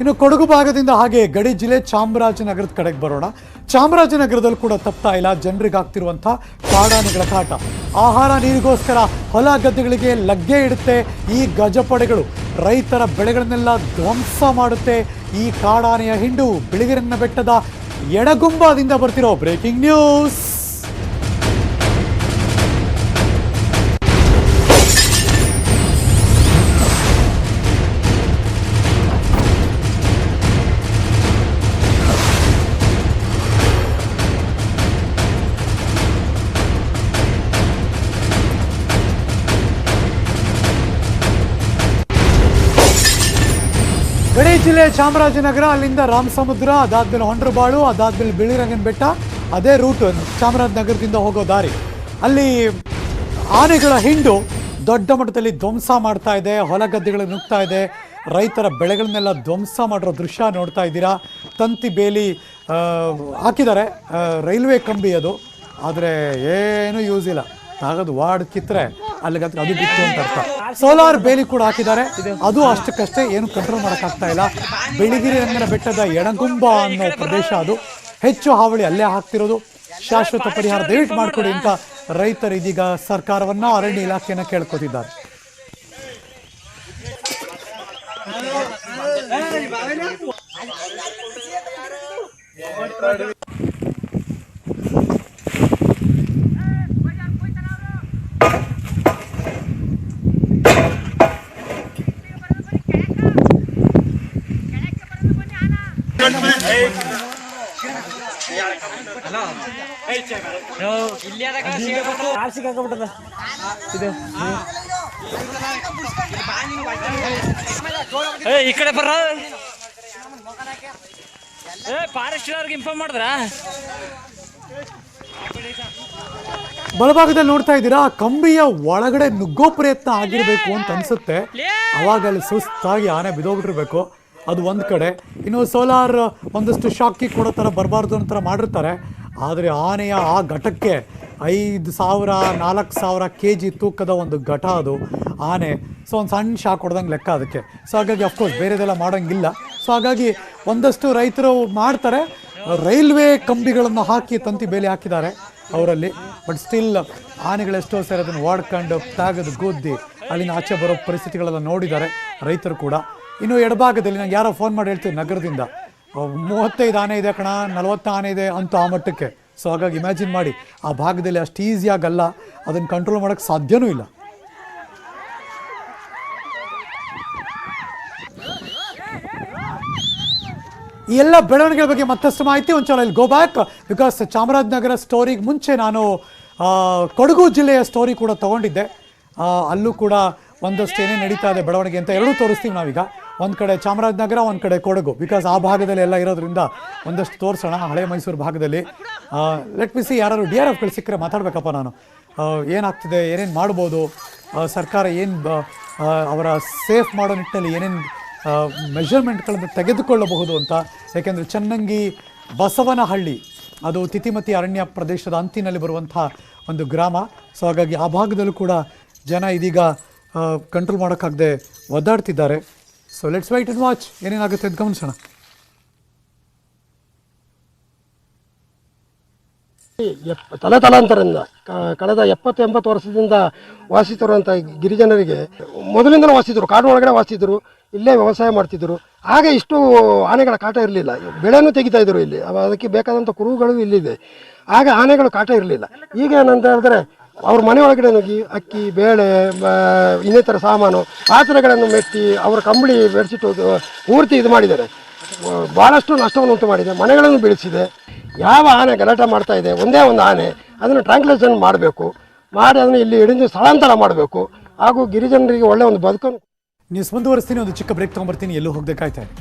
ಇನ್ನು ಕೊಡಗು ಭಾಗದಿಂದ ಹಾಗೆ ಗಡಿ ಜಿಲ್ಲೆ ಚಾಮರಾಜನಗರದ ಕಡೆಗೆ ಬರೋಣ. ಚಾಮರಾಜನಗರದಲ್ಲಿ ಕೂಡ ತಪ್ತಾ ಇಲ್ಲ ಜನರಿಗಾಗ್ತಿರುವಂತಹ ಕಾಡಾನೆಗಳ ಕಾಟ. ಆಹಾರ ನೀರಿಗೋಸ್ಕರ ಹೊಲ ಗದ್ದೆಗಳಿಗೆ ಲಗ್ಗೆ ಇಡುತ್ತೆ ಈ ಗಜಪಡೆಗಳು. ರೈತರ ಬೆಳೆಗಳನ್ನೆಲ್ಲ ಧ್ವಂಸ ಮಾಡುತ್ತೆ ಈ ಕಾಡಾನೆಯ ಹಿಂಡು. ಬಿಳಿಗಿರಿನ ಬೆಟ್ಟದ ಎಡಗುಂಬದಿಂದ ಬರ್ತಿರೋ ಬ್ರೇಕಿಂಗ್ ನ್ಯೂಸ್. ಗಡಿ ಜಿಲ್ಲೆ ಚಾಮರಾಜನಗರ, ಅಲ್ಲಿಂದ ರಾಮಸಮುದ್ರ, ಅದಾದ್ಮೇಲೆ ಹೊಂಡ್ರಬಾಳು, ಅದಾದ್ಮೇಲೆ ಬಿಳಿರಂಗನ ಬೆಟ್ಟ, ಅದೇ ರೂಟ್ ಚಾಮರಾಜನಗರದಿಂದ ಹೋಗೋ ದಾರಿ. ಅಲ್ಲಿ ಆನೆಗಳ ಹಿಂಡು ದೊಡ್ಡ ಮಟ್ಟದಲ್ಲಿ ಧ್ವಂಸ ಮಾಡ್ತಾ ಇದೆ, ಹೊಲ ಗದ್ದೆಗಳು ನುಗ್ತಾ ಇದೆ, ರೈತರ ಬೆಳೆಗಳನ್ನೆಲ್ಲ ಧ್ವಂಸ ಮಾಡಿರೋ ದೃಶ್ಯ ನೋಡ್ತಾ ಇದ್ದೀರಾ. ತಂತಿ ಬೇಲಿ ಹಾಕಿದ್ದಾರೆ, ರೈಲ್ವೆ ಕಂಬಿ ಅದು, ಆದರೆ ಏನೂ ಯೂಸ್ ಇಲ್ಲ. ಹಾಗದು ವಾರ್ಡ್ ಕಿತ್ತರೆ ಅಲ್ಲಿಗೆ ಅದು ಬಿತ್ತು ಅಂತ ಅರ್ಥ. ಸೋಲಾರ್ ಬೇಲಿ ಕೂಡ ಹಾಕಿದ್ದಾರೆ, ಅದು ಅಷ್ಟಕ್ಕಷ್ಟೇ ಏನು ಕಂಟ್ರೋಲ್ ಮಾಡೋಕ್ಕಾಗ್ತಾ ಇಲ್ಲ. ಬಿಳಿಗಿರಿ ರಂಗನ ಬೆಟ್ಟದ ಎಡಗುಂಬ ಅನ್ನೋ ಪ್ರದೇಶ ಅದು, ಹೆಚ್ಚು ಹಾವಳಿ ಅಲ್ಲೇ ಹಾಕ್ತಿರೋದು. ಶಾಶ್ವತ ಪರಿಹಾರ ದಯವಿಟ್ಟು ಮಾಡಿಕೊಡಿ ಅಂತ ರೈತರು ಇದೀಗ ಸರ್ಕಾರವನ್ನ, ಅರಣ್ಯ ಇಲಾಖೆಯನ್ನ ಕೇಳ್ಕೊತಿದ್ದಾರೆ. ಈ ಕಡೆ ಬರ್ರ ಫಾರೆಸ್ಟ್ ಅವ್ರಿಗೆ ಇನ್ಫಾರ್ಮ್ ಮಾಡಿದ್ರ. ಬಲಭಾಗದಲ್ಲಿ ನೋಡ್ತಾ ಇದ್ದೀರಾ, ಕಂಬಿಯ ಒಳಗಡೆ ನುಗ್ಗೋ ಪ್ರಯತ್ನ ಆಗಿರ್ಬೇಕು ಅಂತ ಅನ್ಸುತ್ತೆ. ಅವಾಗ ಅಲ್ಲಿ ಸುಸ್ತಾಗಿ ಆನೆ ಬಿದ್ದೋಗ್ಬಿಟ್ಟಿರ್ಬೇಕು. ಅದು ಒಂದು ಕಡೆ. ಇನ್ನು ಸೋಲಾರ್ ಒಂದಷ್ಟು ಶಾಕಿ ಕೊಡೋ ಥರ ಬರಬಾರ್ದು ಅನ್ನೋ ಥರ ಮಾಡಿರ್ತಾರೆ. ಆದರೆ ಆನೆಯ ಆ ಘಟಕ್ಕೆ 5,000 4,000 kg ತೂಕದ ಒಂದು ಘಟ ಅದು ಆನೆ. ಸೊ ಒಂದು ಸಣ್ಣ ಶಾಕ್ ಹೊಡೆದಂಗೆ ಲೆಕ್ಕ ಅದಕ್ಕೆ. ಸೊ ಹಾಗಾಗಿ ಅಫ್ಕೋರ್ಸ್ ಬೇರೆದೆಲ್ಲ ಮಾಡೋಂಗಿಲ್ಲ. ಸೊ ಹಾಗಾಗಿ ಒಂದಷ್ಟು ರೈತರು ಮಾಡ್ತಾರೆ, ರೈಲ್ವೆ ಕಂಬಿಗಳನ್ನು ಹಾಕಿ ತಂತಿ ಬೇಲಿ ಹಾಕಿದ್ದಾರೆ ಅವರಲ್ಲಿ. ಬಟ್ ಸ್ಟಿಲ್ ಆನೆಗಳೆಷ್ಟೋ ಸೇರಿ ಅದನ್ನು ಓಡ್ಕೊಂಡು ತಾಗದು ಗುದ್ದಿ ಅಲ್ಲಿನ ಆಚೆ ಬರೋ ಪರಿಸ್ಥಿತಿಗಳೆಲ್ಲ ನೋಡಿದ್ದಾರೆ ರೈತರು ಕೂಡ. ಇನ್ನು ಎಡಭಾಗದಲ್ಲಿ ನಂಗೆ ಯಾರೋ ಫೋನ್ ಮಾಡಿ ಹೇಳ್ತೀವಿ ನಗರದಿಂದ, 35 ಆನೆ ಇದೆ ಕಣ, 40 ಆನೆ ಇದೆ ಅಂತ ಆ ಮಟ್ಟಕ್ಕೆ. ಸೊ ಹಾಗಾಗಿ ಇಮ್ಯಾಜಿನ್ ಮಾಡಿ, ಆ ಭಾಗದಲ್ಲಿ ಅಷ್ಟು ಈಸಿಯಾಗಲ್ಲ, ಅದನ್ನು ಕಂಟ್ರೋಲ್ ಮಾಡೋಕ್ಕೆ ಸಾಧ್ಯವೂ ಇಲ್ಲ. ಈ ಎಲ್ಲ ಬೆಳವಣಿಗೆ ಬಗ್ಗೆ ಮತ್ತಷ್ಟು ಮಾಹಿತಿ ಒಂದ್ಸಲ ಇಲ್ಲಿ ಗೋ ಬ್ಯಾಕ್, ಬಿಕಾಸ್ ಚಾಮರಾಜನಗರ ಸ್ಟೋರಿಗೆ ಮುಂಚೆ ನಾನು ಕೊಡಗು ಜಿಲ್ಲೆಯ ಸ್ಟೋರಿ ಕೂಡ ತೊಗೊಂಡಿದ್ದೆ. ಅಲ್ಲೂ ಕೂಡ ಒಂದಷ್ಟು ಏನೇನು ನಡೀತಾ ಇದೆ ಬೆಳವಣಿಗೆ ಅಂತ ಎರಡೂ ತೋರಿಸ್ತೀವಿ ನಾವೀಗ. ಒಂದು ಕಡೆ ಚಾಮರಾಜನಗರ, ಒಂದು ಕಡೆ ಕೊಡಗು, ಬಿಕಾಸ್ ಆ ಭಾಗದಲ್ಲಿ ಎಲ್ಲ ಇರೋದ್ರಿಂದ ಒಂದಷ್ಟು ತೋರಿಸೋಣ. ಹಳೆ ಮೈಸೂರು ಭಾಗದಲ್ಲಿ ಲೆಟ್ ಮಿ ಸಿ, ಯಾರು DRFಗಳು ಸಿಕ್ಕರೆ ಮಾತಾಡಬೇಕಪ್ಪ ನಾನು. ಏನಾಗ್ತಿದೆ, ಏನೇನು ಮಾಡ್ಬೋದು, ಸರ್ಕಾರ ಏನು ಅವರ ಸೇಫ್ ಮಾಡೋ ನಿಟ್ಟಿನಲ್ಲಿ ಏನೇನು ಮೆಷರ್ಮೆಂಟ್ಗಳನ್ನು ತೆಗೆದುಕೊಳ್ಳಬಹುದು ಅಂತ. ಯಾಕೆಂದರೆ ಚನ್ನಂಗಿ ಬಸವನಹಳ್ಳಿ ಅದು ತಿತಿಮತಿ ಅರಣ್ಯ ಪ್ರದೇಶದ ಅಂತಿನಲ್ಲಿ ಬರುವಂಥ ಒಂದು ಗ್ರಾಮ. ಸೊ ಹಾಗಾಗಿ ಆ ಭಾಗದಲ್ಲೂ ಕೂಡ ಜನ ಇದೀಗ ಕಂಟ್ರೋಲ್ ಮಾಡೋಕ್ಕಾಗದೆ ಒದ್ದಾಡ್ತಿದ್ದಾರೆ. So let's wait and watch ಏನೇನಾಗುತ್ತೆ ಅಂತ ಗಮನಿಸೋಣ. ತಲಾಂತರದಿಂದ ಕಳೆದ 70-80 ವರ್ಷದಿಂದ ವಾಸಿಸಿರುವಂಥ ಗಿರಿಜನರಿಗೆ ಮೊದಲಿಂದಲೂ ವಾಸಿಸಿದ್ರು, ಕಾಡು ಒಳಗಡೆ ವಾಸಿಸಿದ್ರು, ಇಲ್ಲೇ ವ್ಯವಸಾಯ ಮಾಡ್ತಿದ್ರು. ಆಗ ಇಷ್ಟು ಆನೆಗಳ ಕಾಟ ಇರಲಿಲ್ಲ. ಬೆಳೆನೂ ತೆಗಿತಾ ಇದ್ರು ಇಲ್ಲಿ, ಅದಕ್ಕೆ ಬೇಕಾದಂಥ ಕುರುಗಳು ಇಲ್ಲಿದೆ. ಆಗ ಆನೆಗಳು ಕಾಟ ಇರಲಿಲ್ಲ. ಈಗ ಏನಂತ ಹೇಳಿದ್ರೆ ಅವ್ರ ಮನೆ ಒಳಗಡೆ ನುಗ್ಗಿ ಅಕ್ಕಿ, ಬೇಳೆ, ಇನ್ನಿತರ ಸಾಮಾನು, ಪಾತ್ರೆಗಳನ್ನು ಮೆಟ್ಟಿ ಅವರ ಕಂಬಳಿ ಬೆಡ್ಶೀಟ್ ಪೂರ್ತಿ ಇದು ಮಾಡಿದ್ದಾರೆ. ಭಾಳಷ್ಟು ನಷ್ಟವನ್ನು ಉಂಟು ಮಾಡಿದೆ, ಮನೆಗಳನ್ನು ಬೀಳಿಸಿದೆ. ಯಾವ ಆನೆ ಗಲಾಟೆ ಮಾಡ್ತಾ ಇದೆ, ಒಂದೇ ಒಂದು ಆನೆ, ಅದನ್ನು ಟ್ರಾನ್ಸ್ಲೇಷನ್ ಮಾಡಬೇಕು, ಮಾಡಿ ಅದನ್ನು ಇಲ್ಲಿ ಹಿಡಿದು ಸ್ಥಳಾಂತರ ಮಾಡಬೇಕು. ಹಾಗೂ ಗಿರಿಜನರಿಗೆ ಒಳ್ಳೆಯ ಒಂದು ಬದುಕನ್ನು. ನ್ಯೂಸ್ ಮುಂದುವರಿಸ್ತೀನಿ, ಒಂದು ಚಿಕ್ಕ ಬ್ರೇಕ್ ತೊಗೊಂಬರ್ತೀನಿ, ಎಲ್ಲೂ ಹೋಗದೆ ಕಾಯ್ತಾ ಇದೆ.